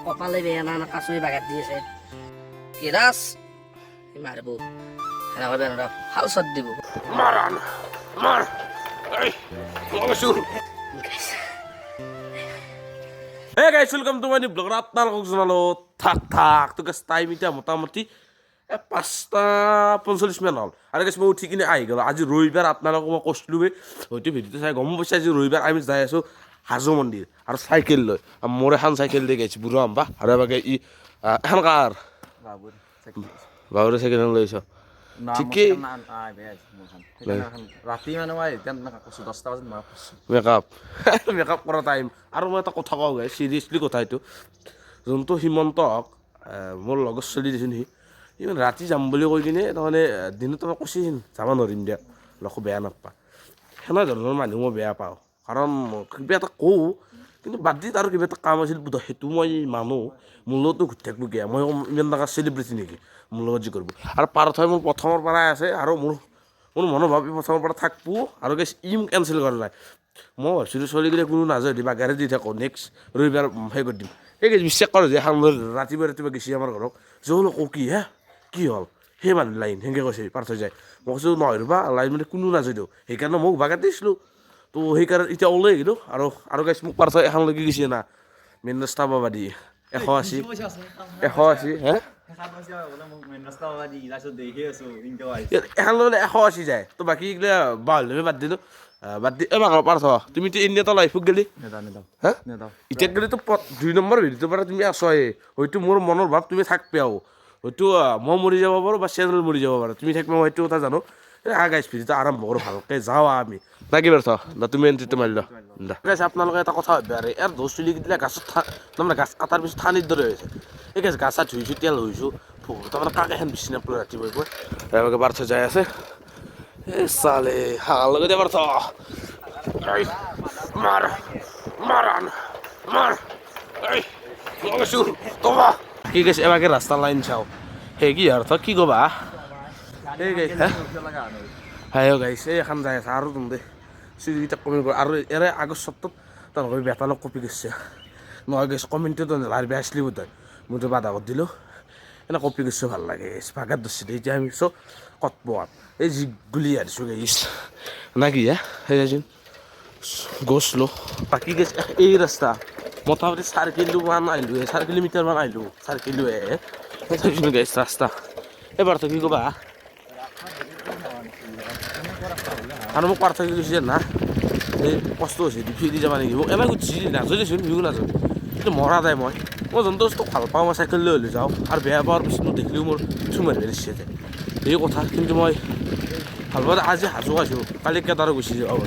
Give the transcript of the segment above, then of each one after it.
কপালে বেয়া না কাছুই বাগাত দিয়েছে কেরাস মারব হেনা হবে না হাল সদ দিব মারান মার এই লগছুর hey guys welcome to my new blog আপোনালোকক জনালো থাক তো গাইস টাইম এতিয়া মোটামুটি 5:45 মান হ'ল আৰু গাইস মই উঠি কিনে আহি গ'লো আজি ৰবিবাৰ আপোনালোকক মই কৈছিলোৱে হয়তো ভিডিঅ'টো চাই গম পাইছে আজি ৰবিবাৰ আমি যাই আছো হাজো মন্দিৰ আৰু চাইকেল লৈ মোৰ এখন চাইকেল দি গৈছে বুঢ়া আম্বা আৰু এবাৰ ই এখন কাৰ বাবুৰ চাইকেল লৈছ ঠিকেই ৰাতি মানে মই কৈছোঁ 10টা বজাত মই মেকআপ কৰা টাইম আৰু মই এটা কথা কওঁ গাই চিৰিয়াছলি কথা এইটো যোনটো হিমন্তক মোৰ লগত চলি দিছোঁ সি ইমান ৰাতি যাম বুলি কৈ কিনে তাৰমানে দিনত মই কৈছিল যাব নোৱাৰিম দিয়া লগো বেয়া নাপা সেনে ধৰণৰ মানুহ মই বেয়া পাওঁ কাৰণ কিবা এটা কওঁ কিন্তু বাদ দি তাৰ কিবা এটা কাম আছিল বোধ সেইটো মই মানুহ মোৰ লগতো ঘূৰি থাকিব গিয়া মই ইমান ডাঙৰ চেলিব্ৰিটি নেকি মোৰ লগত যি কৰিব আৰু পাৰ্থই মোৰ প্ৰথমৰ পৰাই আছে আৰু মোৰ মনোভাৱ প্ৰথমৰ পৰা থাকব আৰু গেছ ইম কেঞ্চেল কৰা নাই মই ভাবিছিলোঁ ছোৱালীগিলা কোনো নাযায় দিবা গাড়ী দি থাকোঁ নেক্সট ৰবিবাৰ সেই কৰি দিম সেই বিশ্বাস কৰোঁ যে ৰাতিপুৱা গেছি আমাৰ ঘৰক জৌলো কওঁ কি হে কি হ'ল সেই মানুহ লাইন সেনেকৈ কৈছে পাৰ্থ যায় মই কৈছোঁ নহয় ৰ'বা লাইন মানে কোনো নাযায় দিওঁ সেইকাৰণে মোক বাগাত দিছিলোঁ তো সেইকাৰণে এতিয়া ওলাই আহিলোঁ আৰু গাইছ মোক পাৰ্থ এখন লাগি গৈছে না মেইন ৰাস্তা পাবা দি 180 হে এখন ল'লে 180 যায় তো বাকী এইগিলা বাদ দিলোঁ বাদ দি এবাৰ পাৰ্থ তুমিতো এনে এটা লাইফক গেলি হা এতিয়া গেলিতো 2 নম্বৰ ভিডিঅ'টোৰ পৰা তুমি আছয়ে হয়তো মোৰ মনৰ ভাৱ তুমি থাকপেও হয়তো মই মৰি যাব পাৰোঁ বা চেনেল মৰি যাব পাৰোঁ তুমি থাকিব মই সেইটো কথা জানো গাইছ ভিডিঅ'টো আৰম্ভ কৰোঁ ভালকৈ যাওঁ আমি না কি পাৰ্থ না তুমি এণ্ট্ৰিটো মাৰি ল গাইছ আপোনালোকে এটা কথা ভাবিব আৰু ইয়াৰ দহ চুলিকেইটা গাছত তাৰমানে গাছ কাটাৰ পিছত ঠানিৰ দৰে হৈছে এই গাছ গা চা ধুইছোঁ তেল হৈছোঁ তাৰমানে কাক এখন বিচি নাপালোঁ ৰাতিপুৱাই এবাৰকে পাৰ্থ যাই আছে এই চালে হাল লগতে পাৰ্থ মাৰ এই লগছুৰ ক'বা কি কৈছে এবাৰকে ৰাস্তা লাইন চাওঁ সেই কি অৰ্থ কি ক'বা এই গাই হাই গাইছে এই এখন যাই আছে আৰু তুমি চুৰিকেইটা কমেণ্ট কৰ আৰু এৰে আগৰ চপ্তত তেওঁলোকে বেতালক কপি গৈছে নহয় গৈছে কমেণ্টটো লাৰ বেয়া আছিলি বোধ হয় মইতো বাধা কৰি দিলোঁ এনে কপি গৈছোঁ ভাল লাগে ভাগাত ধৰিছে এতিয়া আমি চব কত পোৱাত এই যি গুলি আনিছোঁ গাইছ না কি হে সেই গৈছিলোঁ বাকী গৈছে এই ৰাস্তা মোটামুটি 4 কিলোমান আহিলোঁ 4 কিলোমিটাৰমান আহিলোঁ 4 কিলোহে গাইছ ৰাস্তা এবাৰ তো কি ক'বা আৰু মোক পাৰ্থক্য গৈছে না এই কষ্ট হৈছে ফিৰি যাবা নেকি মোক এবাৰ সুধিছি নাজৰিছোন বিহু নাজানো কিন্তু মৰা যায় মই যোনটো বস্তু ভাল পাওঁ মই চাইকেল লৈ হ'লে যাওঁ আৰু বেয়া পোৱাৰ পিছত মোক দেখিলেও মোৰ চুমাৰি ইচ্ছা যায় এই কথা কিন্তু মই ভাল পাওঁ আজি সাজু আছোঁ কালি কেইটাৰো গুচি যাওঁ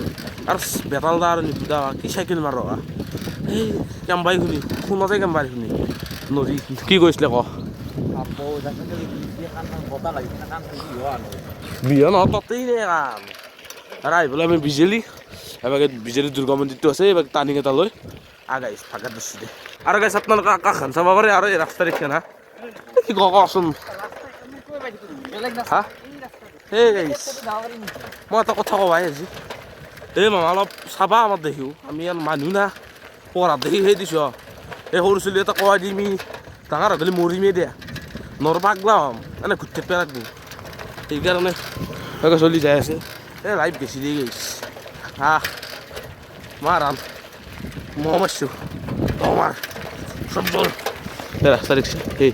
আৰু বেতাল দা আৰু নিপুদা কি চাইকেল মাৰো এই কেম্বাই শুনি ফোনতে কেম্বাই শুনি নদী কি কৈছিলে ক বিয়া নহয় তাতেই নে কাম আৰু আহি পেলাই আমি বিজেলি এবাৰ বিজেলি দুৰ্গা মন্দিৰটো আছে এবাৰ টাৰ্ণিং এটা লৈ গাইছ ভাগাত দিছোঁ দে আৰু গাইছ আপোনালোকে আকাশখন চাব পাৰে আৰু এই ৰাস্তা দেখে না কি কচোন হা সেই গাইছ মই এটা কথা কবাই আজি এই মামা অলপ চাবা আমাৰ দেখিও আমি ইয়াৰ মানুহ না পঢ়াত দেখি সেই দিছোঁ এই সৰু চলি এটা কোৱাই দিমি ডাঙৰ হ'লে মৰিমেই দিয়া নৰ পাগলা হ'ম এনে ঘূৰি থাকিব লাগিব সেইকাৰণে চলি যাই আছে এই লাইফ বেছি দি গৈছে মাৰাম মই মাৰিছোঁ মাৰ চব জল এই ৰাস্তা দেখিছে সেই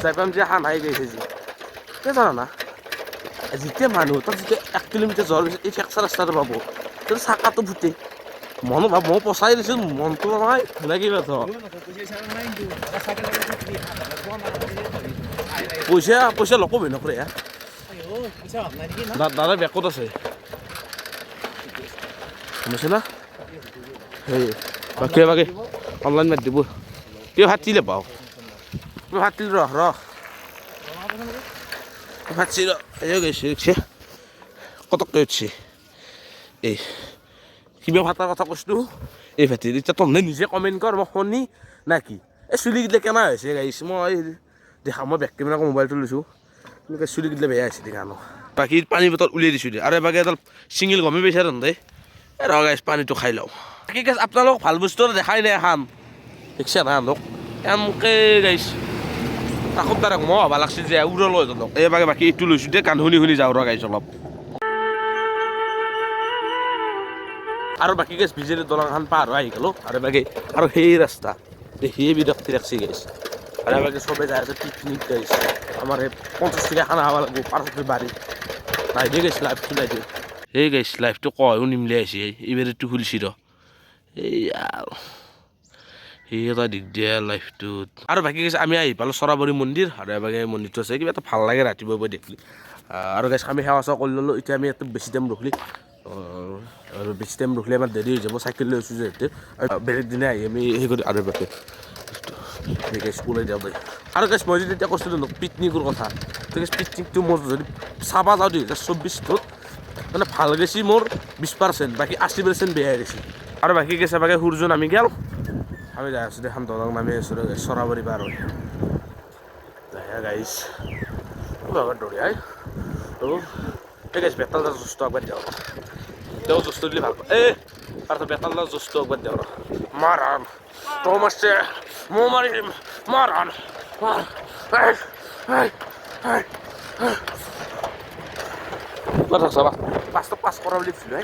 যাই পাম যে হান আহি গৈছে যি এই জানা না যেতিয়া মানুহ তাত যেতিয়া 1 কিলোমিটাৰ যোৱাৰ পিছত এই ফেকচা ৰাস্তাটো পাব তেতিয়া চাকাটো ফুটে মনো ভাব মই পচাই দিছোঁ মনটো নহয় লাগি পাথ পইচা লকবি নকৰে দাদা বেকত আছে শুনিছে না সেই বাকী অনলাইন মাৰি দিব কিয় ফাটিলে পাওঁ ফাটিল ৰহ ফাটছি এই গৈছে কটককৈ উঠছে এই কিবা ফাটাৰ কথা কৈছিলোঁ এই ফাটি এতিয়া তহঁতে নিজে কমেণ্ট কৰ মই শুনি না কি এই চুলিকেইটা কেনে হৈছে গাইছ মই দেখা মই বেক কেমেৰাকৈ মোবাইলটো লৈছোঁ এনেকৈ চুলিকেইটা বেয়া হৈছে দেখা ন বাকী পানী বটল উলিয়াই দিছোঁ দে আৰু এবাৰ এডাল চিঙিল গমেই পাইছে তহঁতে এই ৰ গাইছ পানীটো খাই লওঁ বাকী গাইছ আপোনালোক ভাল বস্তু দেখাই নাই এখন দেখছে না মোক এমকে গাইছ তাকত তাৰে মই হবা লাগছে যে উৰা লৈ যাওক এইবাগে বাকী এইটো লৈছোঁ দে গান শুনি শুনি যাওঁ ৰ গাইছ অলপ আৰু বাকী গাইছ বিজেপি দলংখন পাৰ হৈ আহি গ'লো আৰু বাকী আৰু সেই ৰাস্তা দেখিয়ে বিৰক্তি লাগছে গাইছ আৰু বাকী চবে যাই আছে পিকনিক গাইছ আমাৰ এই 50 টকা খানা খাব লাগিব পাৰ্চত বাৰী নাই দিয়ে গাইছ লাইফটো নাই দিয়ে এই গাইছ লাইফটো কয়ো নিমলি আহিছে এইবাৰটো খুলিছি ৰ এই সেই এটা দিগদাৰ লাইফটোত আৰু বাকী গাইছ আমি আহি পালোঁ চৰাবৰী মন্দিৰ আৰু এবাগে মন্দিৰটো আছে কিবা এটা ভাল লাগে ৰাতিপুৱা দেখলি আৰু গাইছ আমি সেৱা চেৱা কৰি ল'লোঁ এতিয়া আমি ইয়াতে বেছি টাইম ৰখলি আৰু বেছি টাইম ৰখিলে আমাৰ দেৰি হৈ যাব চাইকেল লৈ আছোঁ যিহেতু বেলেগ দিনা আহি আমি সেই কৰি আৰু বাকে গাইছ ওলাই যাওঁ দেই আৰু গাইছ মই যদি এতিয়া কৈছিলোঁ ন পিকনিকৰ কথা তো গাইছ পিকনিকটো মোৰ যদি চাবা যাওঁ 2024ত মানে ভাল গেছি মোৰ 20% বাকী 80% বেয়া গৈছে আৰু বাকী গেছে বাকী সূৰ্য নামি গেল আমি যাই আছোঁ দেখান দলং নামি আছোঁ চৰাবৰী পাৰ হৈ গাইছ বাবা দৌৰিয়াই তো এই গাইছ বেতালদাৰ জুচটো একবাৰ দিওঁ তেওঁ জুচটো দিলে ভাল পায় এই আৰু বেতালদাৰ জুচটো একবাৰ দিওঁ মাৰান তই মাৰছে মই মাৰিম মাৰান পাঁচটা পাছ কৰা বুলি ভাবিছিলোঁ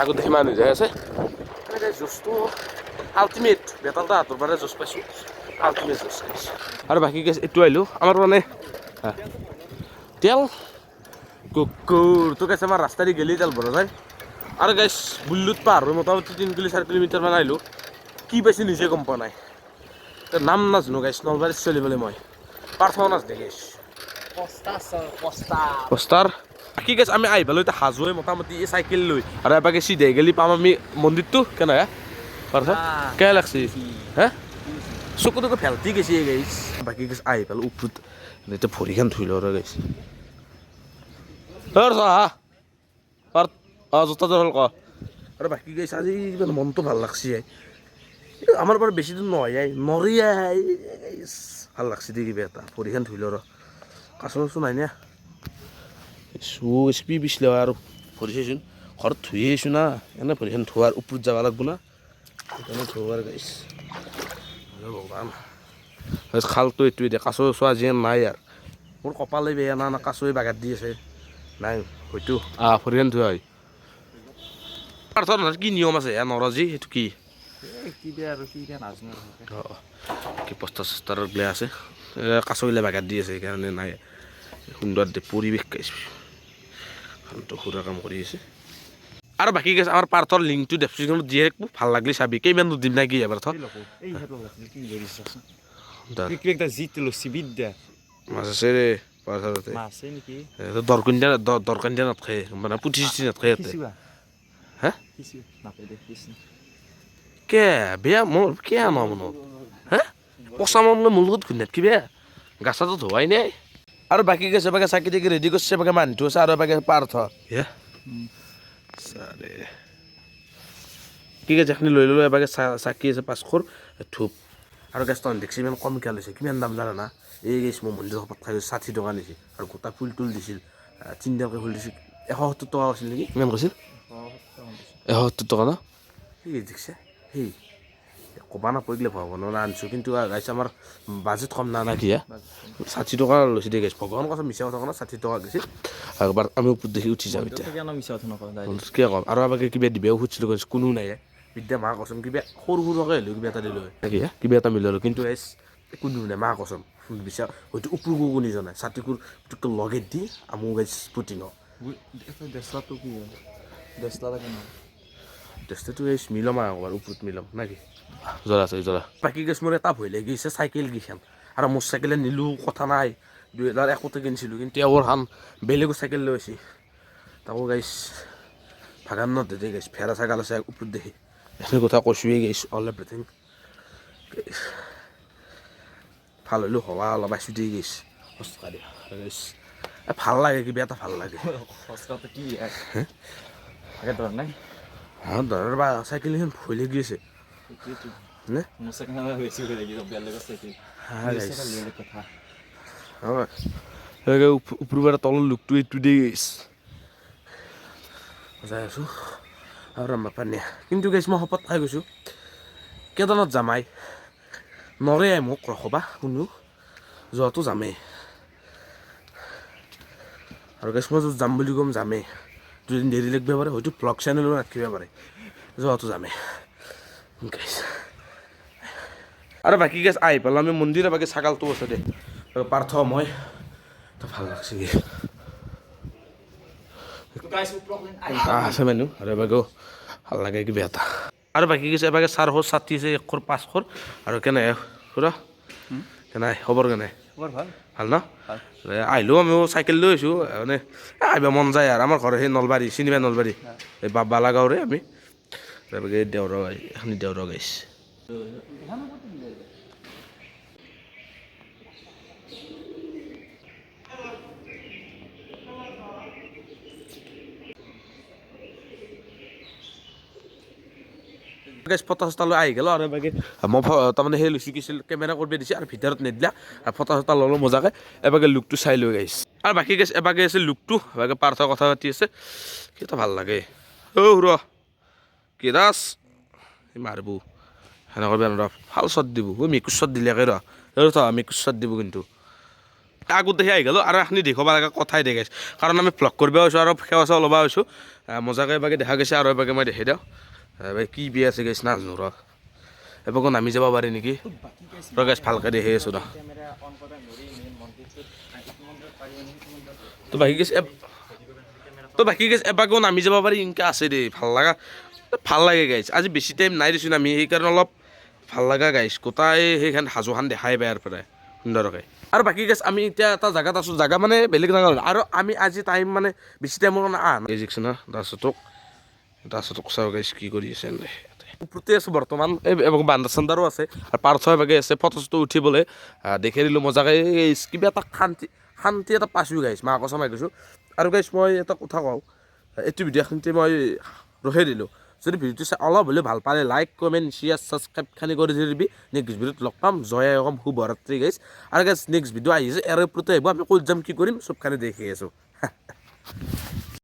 আগত দেখি মানুহ যাই আছে জুচটো আল্টিমেট বেতালদা হাতৰ পৰা জুচ পাইছোঁ আল্টিমেট জুচ খাইছোঁ আৰু বাকী গেছ এইটো আহিলোঁ আমাৰ মানে তেল কুকুৰ তো গেছ আমাৰ ৰাস্তা দি গেলি তেল ভৰা যায় আৰু গেছ বুল্লুত পাৰ হৈ মোটামুটি 3 কিলোমিটাৰ মান আহিলোঁ কি পাইছে নিজে গম পোৱা নাই নাম নাজানো গাইছ নলবাৰীত চলিবলৈ মই পাৰ্থ নাজানে গাইছ পষ্টাৰ কি গাইছ আমি আহি পালোঁ এতিয়া হাজোৱে মোটামুটি এই চাইকেল লৈ আৰু এবাকে চিধাই গেলি পাম আমি মন্দিৰটো কেনেকৈ পাৰ্থ কেনে লাগছে হে চকুটোকে ভেলতি গৈছে গাইছ বাকী গাইছ আহি পালোঁ ওপৰত এতিয়া ভৰিখন ধুই লওঁ আৰু গাইছ জোতা যোৰ হ'ল ক আৰু বাকী গাইছ আজি ইমান মনটো ভাল লাগছে আমাৰ পৰা বেছি দিন নহয় নৰিয়াই ভাল লাগছে দেই কিবা এটা ভৰিখন ধুই লওঁ ৰ কাচো চাচো নাই নে চুপি পিছলে আৰু ভৰি চাইছোন ঘৰত ধুই আহিছোঁ না এনে ভৰিখন ধোৱাৰ ওপৰত যাব লাগিব না সেইকাৰণে ধোৱাৰ গাইছ ভগৱান খালটো এইটোৱে দিয়ে কাচো চাচো আজি নাই আৰু মোৰ কপালে বেয়া না কাচোৱে বাগাত দি আছে নাই হয়তো ভৰিখন ধোৱা হয় পাৰ্থৰ কি নিয়ম আছে নৰজি সেইটো কি কি পষ্টাৰ চষ্টাৰৰ গিলা আছে কাছগিলা বাগাত দি আছে সেইকাৰণে নাই সুন্দৰ পৰিৱেশ গাইছে শান্ত সুৰা কাম কৰি আছে আৰু বাকী গাইছ আমাৰ পাৰ্থৰ লিংকটো ডেছক্ৰিপশ্যনত দিয়ে ভাল লাগলি চাবি কেইমান দিম না কি পাৰ্থ মাছ আছে ৰে পাৰ্থতে দৰকন্দিয়া নাথাকে মানে পুঠি চুঠি নাথাকে ইয়াতে হা কে বেয়া মোৰ কিয় মনত হা পচা মনলৈ মোৰ লগত ঘূৰ্ণাত কি বেয়া গাছাটো ধোৱাই নাই আৰু বাকী গেছে বাকে চাকি তাকি ৰেডি কৰিছে বাকে মানুহটো আছে আৰু বাকে পাৰ্থ কি গেছ এখিনি লৈ ল'লোঁ এবাকে চাকি আছে 500 ধূপ আৰু গেছ তখন দেখছি ইমান কমকৈ লৈছে কিমান দাম জানা না এই গেছ মোৰ মন্দিৰৰ সপত খাই 60 টকা নিছিল আৰু গোটা ফুল তুল দিছিল 3টাকৈ ফুল দিছিল 170 টকা আছিল নেকি কিমান কৈছিল 170 টকা ন সেই দেখছে সেই ক'বা নাপাৰিলে ভগৱানৰ আনিছোঁ কিন্তু গাইছ আমাৰ বাজেট কম না কি 60 টকা লৈছে দেই গাইছ ভগৱান কথা মিছা কথা না 60 টকা গৈছিল আৰু এবাৰ আমি ওপৰত দেখি উঠি যাওঁ এতিয়া কিয় ক'ম আৰু এবাৰ কিবা দিবেও খুজিছিলোঁ গাইছ কোনো নাই বিদ্যা মা কচম কিবা সৰু সৰুকৈ হ'লেও কিবা এটা দিলোঁ নেকি কিবা এটা মিলালোঁ কিন্তু গাইছ কোনো নাই মা কচম বিচাৰ হয়তো ওপৰকো কোনো জনাই ছাতিটোৰ লগে দি আমো গাইছ পুটিঙ টেষ্টাটো গাইছ মিলম আৰু ওপৰত মিলম নাকি জৰা আছে জৰা বাকী গেছ মোৰ এটা ভয় লাগি গৈছে চাইকেল কেইখন আৰু মোৰ চাইকেলে নিলোঁ কথা নাই 2001 কিনিছিলোঁ কিন্তু তেওঁৰ খান বেলেগো চাইকেল লৈ আছে তাকো গাইছ ভাগান নদে গাইছ ভেড়া ছাগাল আছে ওপৰত দেখি এইখিনি কথা কৈছোঁৱেই গাইছ অল এভ্ৰিথিং ভাল হ'লেও হৱা অলপ আছোঁ দেই গাইছ সঁচা দিয়া গাইছ ভাল লাগে কিবা এটা ভাল লাগে ধৰ বা চাইকেল এখন ভয় লাগি আছে ওপৰৰ তলৰ লুকটো এইটো দি যাই আছোঁ আৰু পানী কিন্তু গাইছ মই শপত খাই গৈছোঁ কেদাৰনাথ যামাই নৰে মোক ৰখবা শুনো যোৱাটো যামেই আৰু গাইছ মই যাম বুলি ক'ম যামেই দুদিন দেৰি লাগিব পাৰে হয়তো ব্লগ চেনেলো ৰাখিব পাৰে যোৱাটো যামেই গাইছ আৰু বাকী গাইছ আহি পেলাই আমি মন্দিৰৰ বাকী ছাগালটো আছে দে পাৰ্থ মই তো ভাল লাগছে কি আছে মানুহ আৰু এবাকেও ভাল লাগে কিবা এটা আৰু বাকী কিছু এবাকে 400 ছাতি আছে 100 500 আৰু কেনে খুৰা কেনে খবৰ কেনে ভাল ন আহিলেও আমিও চাইকেল লৈ আহিছোঁ মানে আহিব মন যায় আৰু আমাৰ ঘৰ সেই নলবাৰী চিনেমা নলবাৰী এই বালাগাঁৱৰে আমি এবাকে দেওৰা এখন দেওৰা গাইছে ফটো চটা লৈ আহি গ'লো আৰু এবাকে মই তাৰমানে সেই লৈছোঁ কি কেমেৰা কৰিব দিছে আৰু ভিতৰত নিদিলা আৰু ফটো চটা ল'লোঁ মজাকৈ এবাকে লুকটো চাই লৈ গাইছে আৰু বাকী গাইছে এবাকে আছে লুকটো এবাকে পাৰ্থ কথা পাতি আছে সেইটো ভাল লাগে ৰ কি ৰাস মাৰিব সেনেকৈ বেয়া ৰ ভাল শ্বট দিব মেকুৰ শ্বট দিলেকে ৰ মেকুৰ শ্বট দিব কিন্তু আগত দেখি আহি গ'লোঁ আৰু এখনি দেখুৱাব লগা কথাই দেখাইছে কাৰণ আমি ভ্লগ কৰিব হৈছোঁ আৰু সেৱা চেৱা ল'ব হৈছোঁ মজাকৈ এবাকে দেখা গৈছে আৰু এবাকে মই দেখাই দিওঁ কি বিয়া আছে গাইছ নাজানো ৰ এবাকো নামি যাব পাৰি নেকি ৰ গাইছ ভালকৈ দেখি আছোঁ ৰ তো বাকী গাইছ এবাকো নামি যাব পাৰি ইনকা আছে দেই ভাল লাগে গাইছ আজি বেছি টাইম নাই দিছোঁ আমি সেইকাৰণে অলপ ভাল লগা গাইছ গোটাই সেইখন সাজুখন দেখাই পায় ইয়াৰ পৰাই সুন্দৰকৈ আৰু বাকী গাইছ আমি এতিয়া এটা জেগাত আছোঁ জেগা মানে বেলেগ জেগা আৰু আমি আজি টাইম মানে বেছি টাইমৰ কাৰণে দেখিছোঁ না দাসতক চাওঁ গাইছ কি কৰি আছে ওপৰতে আছোঁ বৰ্তমান এই বান্দাৰ চান্দাৰো আছে আৰু পাৰ্থ এভাগে আছে ফটো চটো উঠিবলৈ দেখাই দিলোঁ মজাকৈ কিবা এটা শান্তি এটা পাইছোঁ গাইছ মা কচম গৈছোঁ আৰু গাইছ মই এটা কথা কওঁ এইটো ভিডিঅ'খিনিতে মই ৰখাই দিলোঁ যদি ভিডিঅ'টো চাই অলপ হ'লেও ভাল পালে লাইক কমেণ্ট শ্বেয়াৰ ছাবস্ক্ৰাইব খানি কৰি দিবি নেক্সট ভিডিঅ'ত লগ পাম জয় কম শুভৰাত্ৰি গাইছ আৰু গাইছ নেক্সট ভিডিঅ' আহিছে ইয়াৰ ওপৰতে আহিব আমি ক'ত যাম কি কৰিম চবখানি দেখি আছোঁ